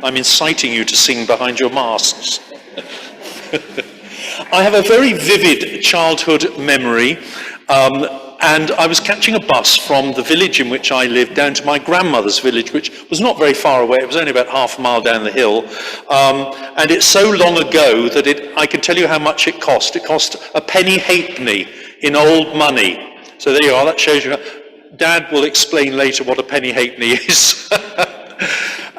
I'm inciting you to sing behind your masks. I have a very vivid childhood memory, and I was catching a bus from the village in which I lived down to my grandmother's village, which was not very far away. It was only about half a mile down the hill, and it's so long ago that I can tell you how much it cost. It cost a penny halfpenny in old money. So there you are, that shows you. Dad will explain later what a penny halfpenny is.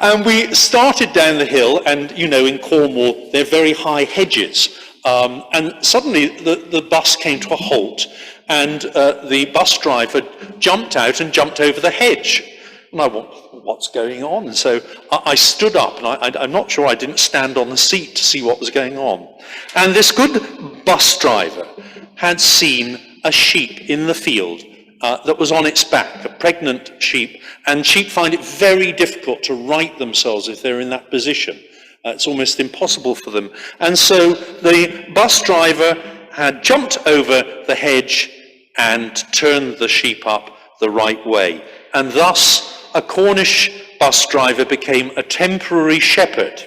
And we started down the hill, and you know, in Cornwall, they're very high hedges. And suddenly the bus came to a halt, and the bus driver jumped out and jumped over the hedge. And I thought, what's going on? And so I stood up, and I'm not sure I didn't stand on the seat to see what was going on. And this good bus driver had seen a sheep in the field that was on its back, a pregnant sheep, and sheep find it very difficult to right themselves if they're in that position. It's almost impossible for them. And so the bus driver had jumped over the hedge and turned the sheep up the right way. And thus, a Cornish bus driver became a temporary shepherd.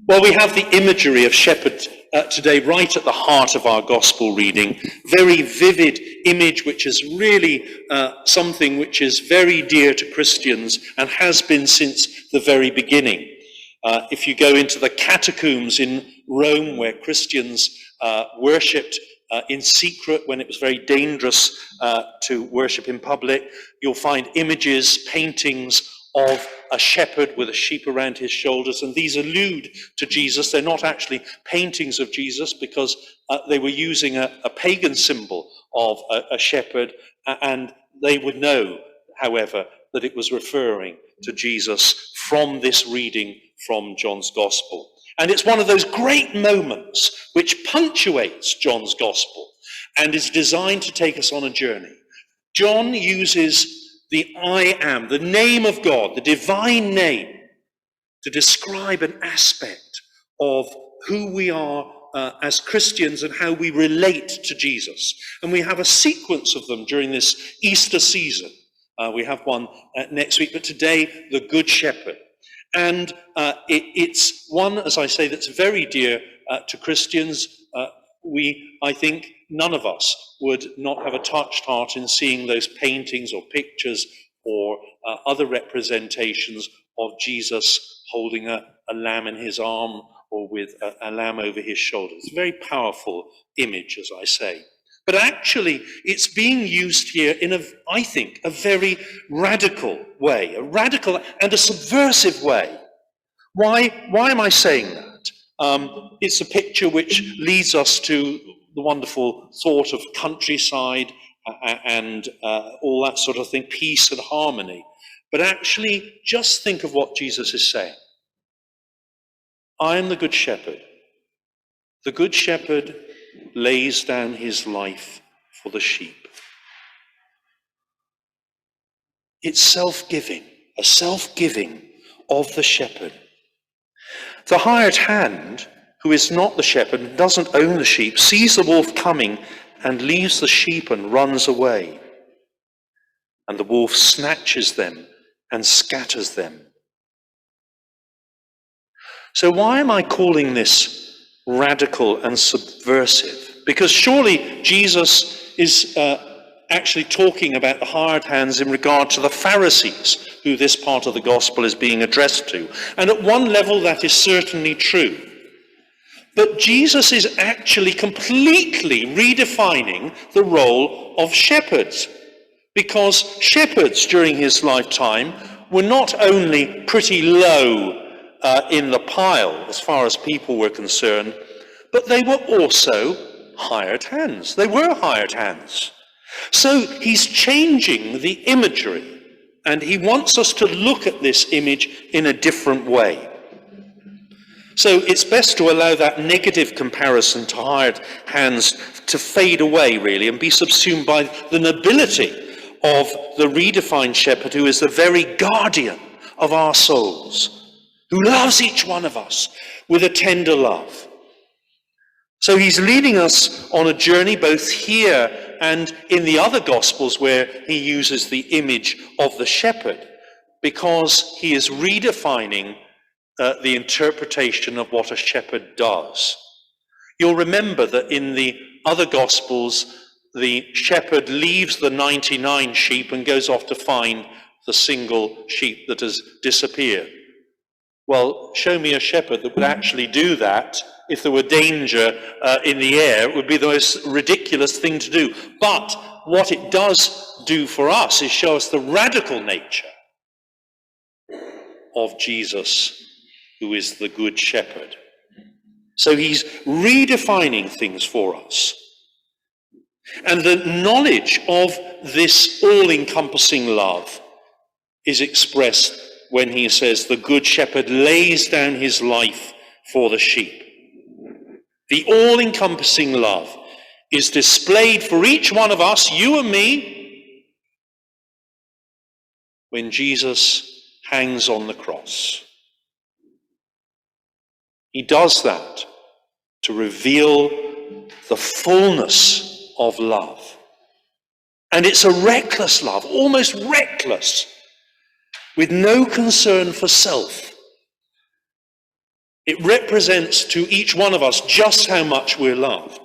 Well, we have the imagery of shepherd today right at the heart of our gospel reading. Very vivid image, which is really something which is very dear to Christians and has been since the very beginning. If you go into the catacombs in Rome, where Christians worshipped in secret when it was very dangerous to worship in public, you'll find images, paintings of a shepherd with a sheep around his shoulders, and these allude to Jesus. They're not actually paintings of Jesus, because they were using a pagan symbol of a shepherd, and they would know, however, that it was referring to Jesus from this reading from John's Gospel. And it's one of those great moments which punctuates John's Gospel and is designed to take us on a journey. John uses the I am, the name of God, the divine name, to describe an aspect of who we are as Christians and how we relate to Jesus. And we have a sequence of them during this Easter season. We have one next week, but today, the Good Shepherd. And it's one, as I say, that's very dear to Christians. I think none of us would not have a touched heart in seeing those paintings or pictures or other representations of Jesus holding a lamb in his arm or with a lamb over his shoulder. It's a very powerful image, as I say. But actually, it's being used here in, I think, a very radical way, a radical and a subversive way. Why am I saying that? It's a picture which leads us to the wonderful thought of countryside and all that sort of thing, peace and harmony. But actually, just think of what Jesus is saying. I am the Good Shepherd. The Good Shepherd lays down his life for the sheep. It's self-giving, a self-giving of the shepherd. The hired hand, who is not the shepherd and doesn't own the sheep, sees the wolf coming and leaves the sheep and runs away. And the wolf snatches them and scatters them. So why am I calling this radical and subversive? Because surely Jesus is actually talking about the hired hands in regard to the Pharisees, who this part of the gospel is being addressed to. And at one level, that is certainly true. But Jesus is actually completely redefining the role of shepherds, because shepherds during his lifetime were not only pretty low in the pile as far as people were concerned, but they were also hired hands. They were hired hands. So he's changing the imagery, and he wants us to look at this image in a different way. So it's best to allow that negative comparison to hired hands to fade away, really, and be subsumed by the nobility of the redefined shepherd, who is the very guardian of our souls, who loves each one of us with a tender love. So he's leading us on a journey both here and in the other Gospels, where he uses the image of the shepherd, because he is redefining the interpretation of what a shepherd does. You'll remember that in the other Gospels, the shepherd leaves the 99 sheep and goes off to find the single sheep that has disappeared. Well, show me a shepherd that would actually do that. If there were danger in the air, it would be the most ridiculous thing to do. But what it does do for us is show us the radical nature of Jesus, who is the good shepherd. So he's redefining things for us. And the knowledge of this all-encompassing love is expressed when he says, the good shepherd lays down his life for the sheep. The all-encompassing love is displayed for each one of us, you and me, when Jesus hangs on the cross. He does that to reveal the fullness of love. And it's a reckless love, almost reckless, with no concern for self. It represents to each one of us just how much we're loved.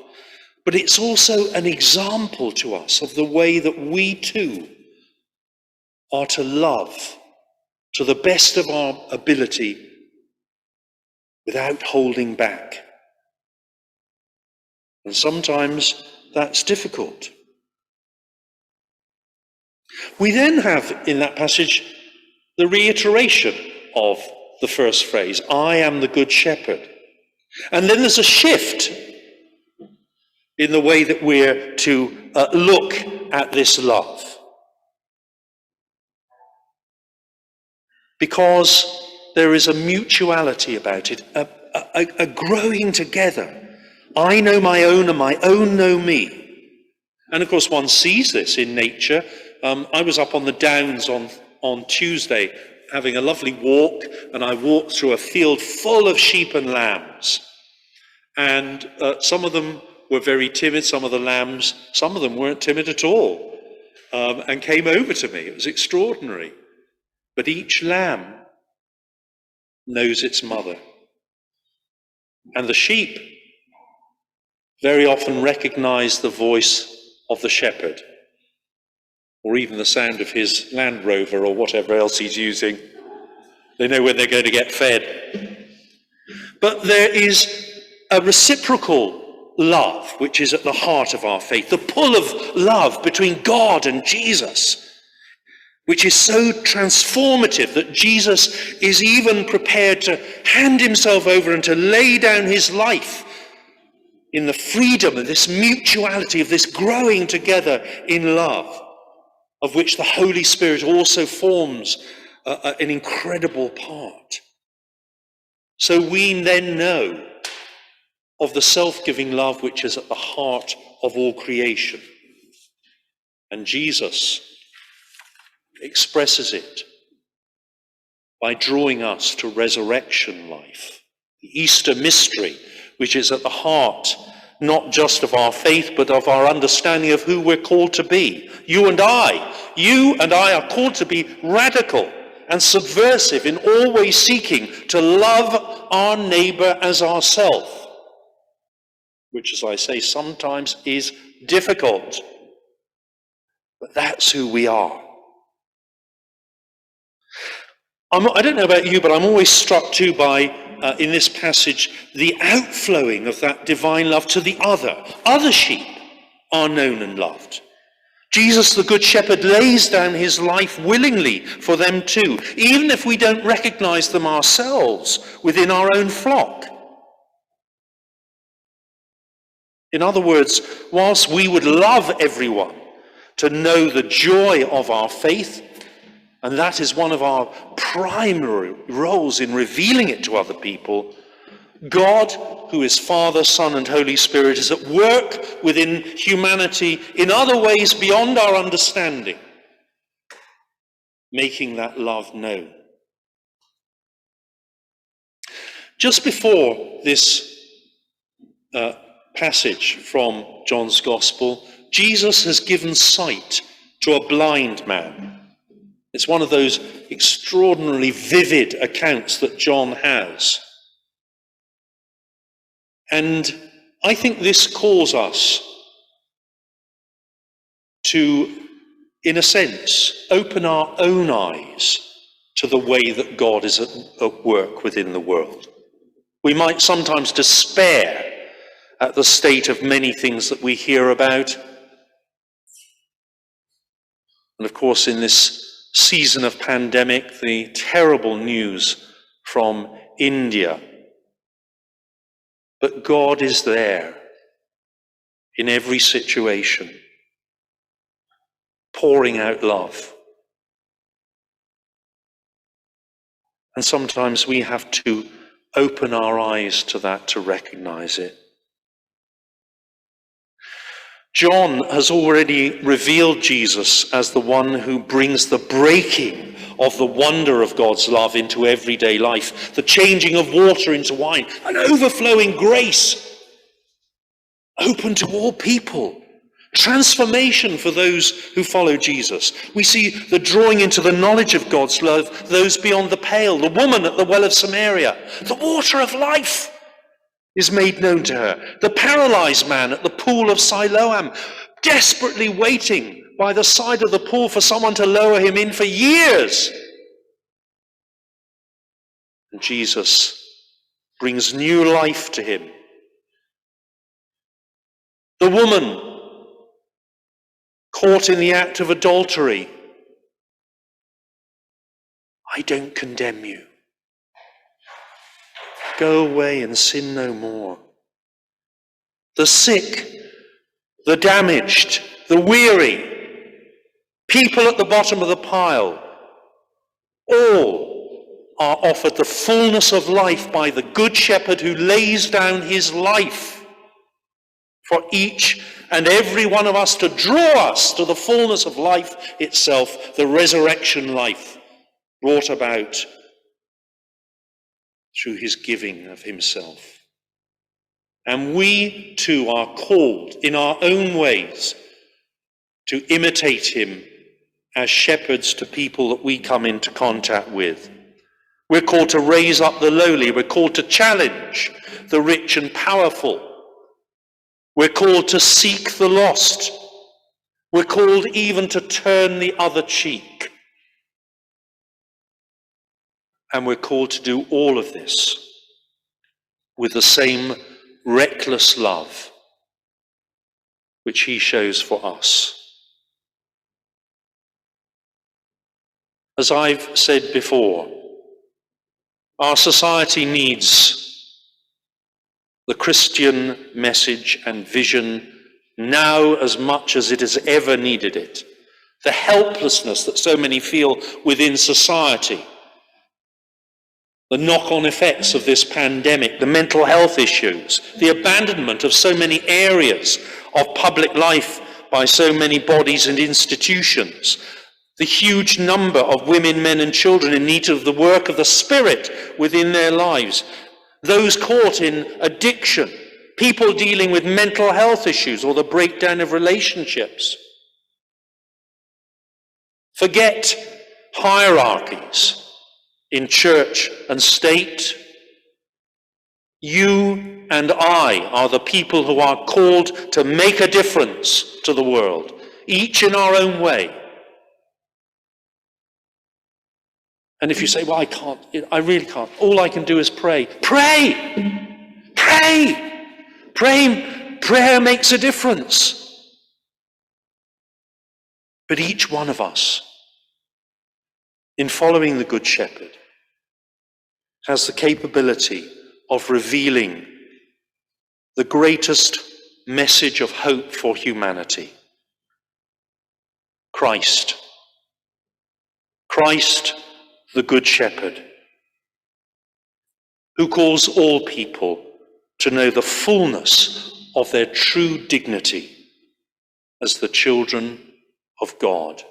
But it's also an example to us of the way that we too are to love to the best of our ability without holding back. And sometimes that's difficult. We then have in that passage the reiteration of the first phrase, I am the good shepherd. And then there's a shift in the way that we're to look at this love. Because there is a mutuality about it, a growing together. I know my own and my own know me. And of course one sees this in nature. I was up on the downs on Tuesday having a lovely walk, and I walked through a field full of sheep and lambs. And some of them were very timid, some of the lambs, some of them weren't timid at all, and came over to me. It was extraordinary. But each lamb knows its mother. And the sheep very often recognize the voice of the shepherd, or even the sound of his Land Rover or whatever else he's using. They know when they're going to get fed. But there is a reciprocal love which is at the heart of our faith, the pull of love between God and Jesus, which is so transformative that Jesus is even prepared to hand himself over and to lay down his life in the freedom of this mutuality, of this growing together in love, of which the Holy Spirit also forms an incredible part. So we then know of the self-giving love which is at the heart of all creation. And Jesus expresses it by drawing us to resurrection life, the Easter mystery, which is at the heart not just of our faith, but of our understanding of who we're called to be. You and I are called to be radical and subversive in always seeking to love our neighbor as ourselves, which, as I say, sometimes is difficult. But that's who we are. I don't know about you, but I'm always struck too by, in this passage, the outflowing of that divine love to the other. Other sheep are known and loved. Jesus, the Good Shepherd, lays down his life willingly for them too, even if we don't recognize them ourselves within our own flock. In other words, whilst we would love everyone to know the joy of our faith, and that is one of our primary roles in revealing it to other people, God, who is Father, Son, and Holy Spirit, is at work within humanity in other ways beyond our understanding, making that love known. Just before this passage from John's Gospel, Jesus has given sight to a blind man. It's one of those extraordinarily vivid accounts that John has. And I think this calls us to, in a sense, open our own eyes to the way that God is at work within the world. We might sometimes despair at the state of many things that we hear about. And of course, in this season of pandemic, the terrible news from India. But God is there in every situation, pouring out love. And sometimes we have to open our eyes to that to recognize it. John has already revealed Jesus as the one who brings the breaking of the wonder of God's love into everyday life, the changing of water into wine, an overflowing grace, open to all people, transformation for those who follow Jesus. We see the drawing into the knowledge of God's love, those beyond the pale, the woman at the well of Samaria, the water of life is made known to her. The paralyzed man at the pool of Siloam, desperately waiting by the side of the pool for someone to lower him in for years. And Jesus brings new life to him. The woman caught in the act of adultery, I don't condemn you. Go away and sin no more. The sick, the damaged, the weary, people at the bottom of the pile, all are offered the fullness of life by the Good Shepherd who lays down his life for each and every one of us to draw us to the fullness of life itself, the resurrection life brought about through his giving of himself. And we too are called in our own ways to imitate him as shepherds to people that we come into contact with. We're called to raise up the lowly. We're called to challenge the rich and powerful. We're called to seek the lost. We're called even to turn the other cheek. And we're called to do all of this with the same reckless love which he shows for us. As I've said before, our society needs the Christian message and vision now as much as it has ever needed it. The helplessness that so many feel within society, the knock-on effects of this pandemic, the mental health issues, the abandonment of so many areas of public life by so many bodies and institutions, the huge number of women, men and children in need of the work of the Spirit within their lives, those caught in addiction, people dealing with mental health issues or the breakdown of relationships. Forget hierarchies in church and state. You and I are the people who are called to make a difference to the world, each in our own way. And if you say, well, I really can't. All I can do is pray. Pray! Pray! Pray! Prayer makes a difference. But each one of us, in following the Good Shepherd, has the capability of revealing the greatest message of hope for humanity. Christ. Christ, the Good Shepherd, who calls all people to know the fullness of their true dignity as the children of God.